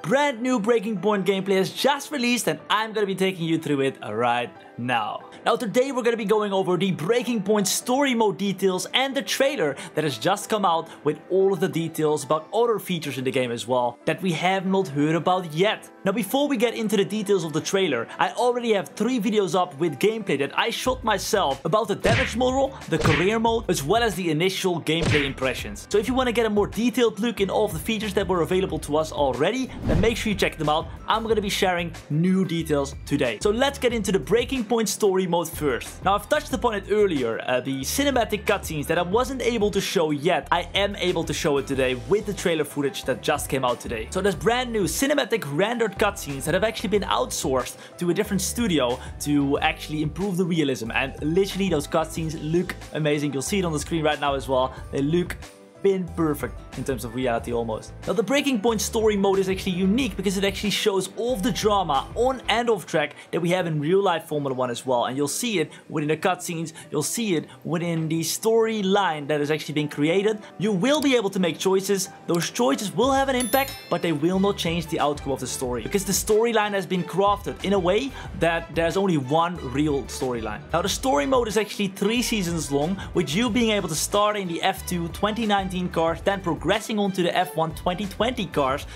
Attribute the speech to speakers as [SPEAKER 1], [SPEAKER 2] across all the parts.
[SPEAKER 1] brand new Breaking Point gameplay has just released and I'm gonna be taking you through it right now. Now today we're gonna be going over the Breaking Point story mode details and the trailer that has just come out with all of the details about other features in the game as well that we have not heard about yet. Now before we get into the details of the trailer, I already have 3 videos up with gameplay that I shot myself about the damage model, the career mode, as well as the initial gameplay impressions. So if you want to get a more detailed look in all of the features that were available to us already, then make sure you check them out. I'm going to be sharing new details today. So let's get into the Breaking Point story mode first. Now I've touched upon it earlier, the cinematic cutscenes that I wasn't able to show yet, I am able to show it today with the trailer footage that just came out today. So there's brand new cinematic rendered cutscenes that have actually been outsourced to a different studio to actually improve the realism, and literally those cutscenes look amazing. You'll see it on the screen right now as well. They look pin perfect in terms of reality almost. Now the Breaking Point story mode is actually unique because it actually shows all of the drama on and off track that we have in real life Formula 1 as well, and you'll see it within the cutscenes, you'll see it within the storyline that is actually being created. You will be able to make choices. Those choices will have an impact, but they will not change the outcome of the story because the storyline has been crafted in a way that there's only one real storyline. Now the story mode is actually 3 seasons long, with you being able to start in the F2 2019 cars, then progressing on to the F1 2020 cars,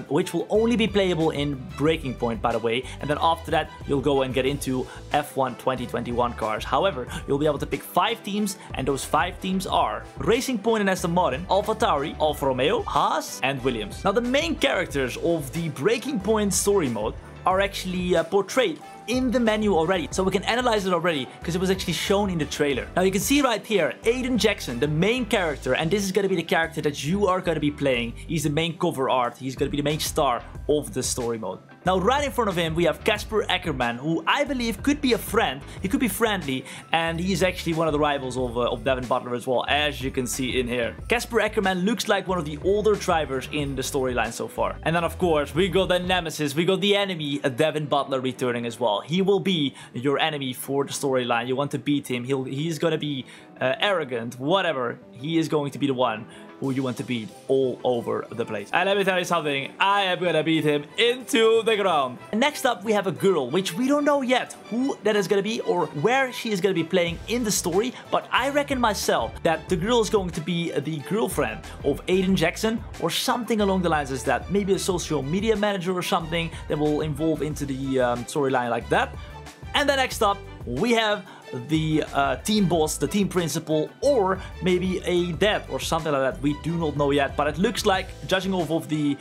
[SPEAKER 1] which will only be playable in Breaking Point, by the way, and then after that you'll go and get into F1 2021 cars. However, you'll be able to pick 5 teams, and those 5 teams are Racing Point and Aston Martin, Alfa Tauri, Alfa Romeo, Haas and Williams. Now the main characters of the Breaking Point story mode are actually portrayed in the menu already, so we can analyze it already because it was actually shown in the trailer. Now you can see right here Aiden Jackson, the main character, and this is going to be the character that you are going to be playing. He's the main cover art, he's going to be the main star of the story mode. Now right in front of him we have Casper Akkerman, who I believe could be a friend. He could be friendly, and he's actually one of the rivals of Devin Butler as well, as you can see in here. Casper Akkerman looks like one of the older drivers in the storyline so far. And then of course we got the nemesis, we got the enemy, Devin Butler, returning as well. He will be your enemy for the storyline. You want to beat him. He's gonna be arrogant, whatever. He is going to be the one who you want to beat all over the place. And let me tell you something, I am gonna beat him into the ground. And next up we have a girl, which we don't know yet who that is gonna be or where she is gonna be playing in the story, but I reckon myself that the girl is going to be the girlfriend of Aiden Jackson or something along the lines as that. Maybe a social media manager or something that will involve into the storyline like that. And then next up we have the team boss, the team principal, or maybe a dad or something like that. We do not know yet, but it looks like, judging off of the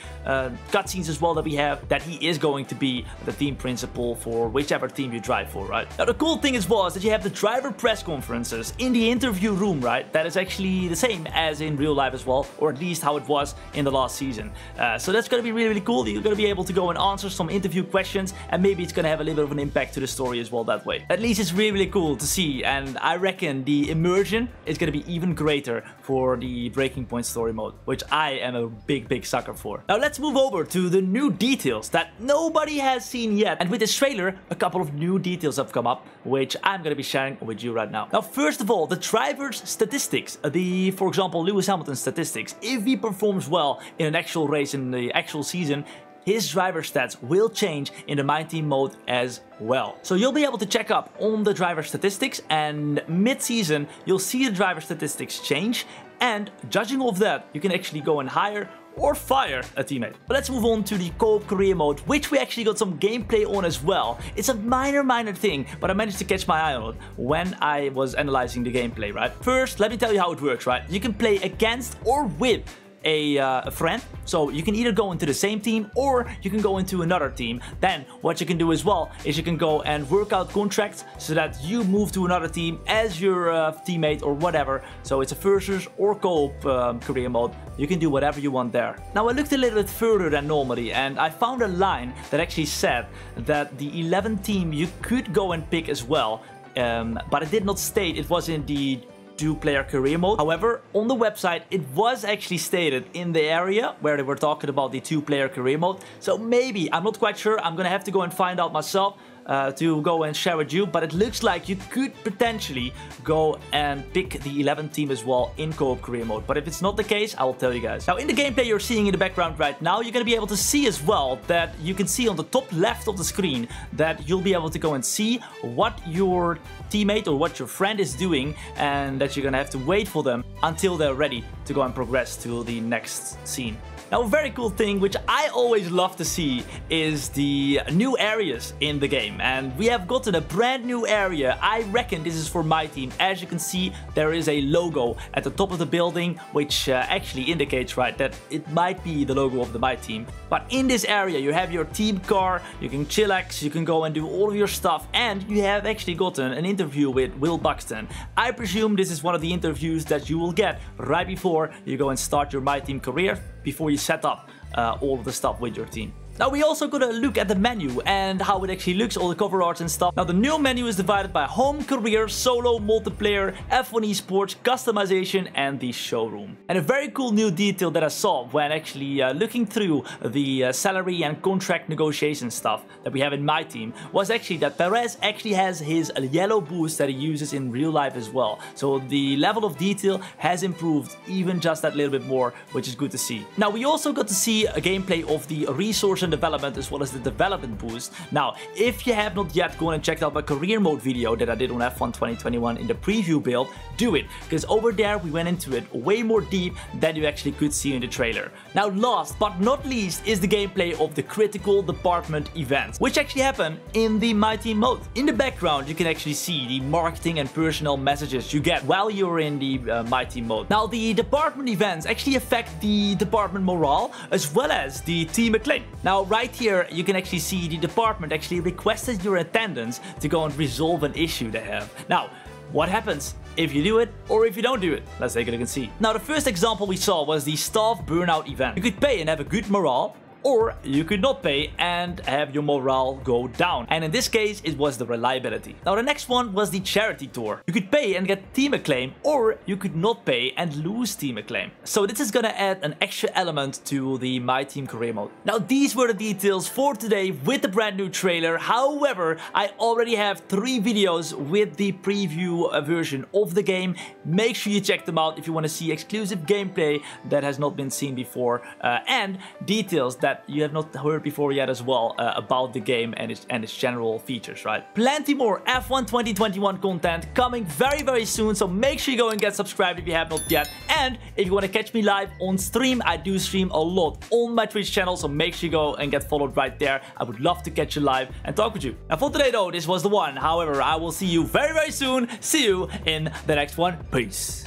[SPEAKER 1] cutscenes as well that we have, that he is going to be the team principal for whichever team you drive for, right? Now the cool thing is that you have the driver press conferences in the interview room, right? That is actually the same as in real life as well, or at least how it was in the last season. So that's going to be really, really cool. You're going to be able to go and answer some interview questions, and maybe it's going to have a little bit of an impact to the story as well that way. At least it's really, really cool to see, and I reckon the immersion is going to be even greater for the Breaking Point story mode, which I am a big sucker for. Now let's move over to the new details that nobody has seen yet, and with this trailer a couple of new details have come up, which I'm going to be sharing with you right now. Now first of all, the driver's statistics, for example Lewis Hamilton's statistics, if he performs well in an actual race in the actual season, his driver stats will change in the My Team mode as well. So you'll be able to check up on the driver statistics, and mid-season you'll see the driver statistics change, and judging off that you can actually go and hire or fire a teammate. But let's move on to the Coop career mode, which we actually got some gameplay on as well. It's a minor thing, but I managed to catch my eye on it when I was analyzing the gameplay, right? First, let me tell you how it works, right? You can play against or with a friend, so you can either go into the same team or you can go into another team. Then what you can do as well is you can go and work out contracts so that you move to another team as your teammate or whatever. So it's a versus or co-op career mode. You can do whatever you want there. Now I looked a little bit further than normally, and I found a line that actually said that the 11th team you could go and pick as well, but it did not state it was in the 2-player career mode. However, on the website it was actually stated in the area where they were talking about the 2-player career mode. So maybe, I'm not quite sure, I'm gonna have to go and find out myself. to go and share with you, but it looks like you could potentially go and pick the 11th team as well in co-op career mode. But if it's not the case, I will tell you guys. Now, in the gameplay you're seeing in the background right now, you're going to be able to see as well that you can see on the top left of the screen that you'll be able to go and see what your teammate or what your friend is doing, and that you're going to have to wait for them until they're ready to go and progress to the next scene. Now, a very cool thing which I always love to see is the new areas in the game, and we have gotten a brand new area. I reckon this is for my team. As you can see, there is a logo at the top of the building which actually indicates, right, that it might be the logo of the my team. But in this area you have your team car, you can chillax, you can go and do all of your stuff, and you have actually gotten an interview with Will Buxton. I presume this is one of the interviews that you will get right before you go and start your my team career, before you set up all of the stuff with your team. Now, we also got a look at the menu and how it actually looks, all the cover arts and stuff. Now, the new menu is divided by home, career, solo, multiplayer, F1 esports, customization, and the showroom. And a very cool new detail that I saw when actually looking through the salary and contract negotiation stuff that we have in my team was actually that Perez actually has his yellow boost that he uses in real life as well. So the level of detail has improved even just that little bit more, which is good to see. Now, we also got to see a gameplay of the resource and development as well as the development boost. Now, if you have not yet gone and checked out my career mode video that I did on F1 2021 in the preview build, do it, because over there we went into it way more deep than you actually could see in the trailer. Now, last but not least is the gameplay of the critical department events, which actually happen in the My Team mode. In the background you can actually see the marketing and personnel messages you get while you're in the My Team mode. Now, the department events actually affect the department morale as well as the team acclaim. Now, right here you can actually see the department actually requested your attendance to go and resolve an issue they have. Now, what happens if you do it or if you don't do it? Let's take a look and see. Now, the first example we saw was the staff burnout event. You could pay and have a good morale, or you could not pay and have your morale go down. And in this case, it was the reliability. Now, the next one was the charity tour. You could pay and get team acclaim, or you could not pay and lose team acclaim. So this is gonna add an extra element to the My Team career mode. Now, these were the details for today with the brand new trailer. However, I already have 3 videos with the preview version of the game. Make sure you check them out if you want to see exclusive gameplay that has not been seen before, and details that you have not heard before yet as well about the game and its general features, right? Plenty more F1 2021 content coming very, very soon, so make sure you go and get subscribed if you have not yet. And if you want to catch me live on stream, I do stream a lot on my Twitch channel, so make sure you go and get followed right there. I would love to catch you live and talk with you. And for today though, this was the one. However, I will see you very, very soon. See you in the next one. Peace.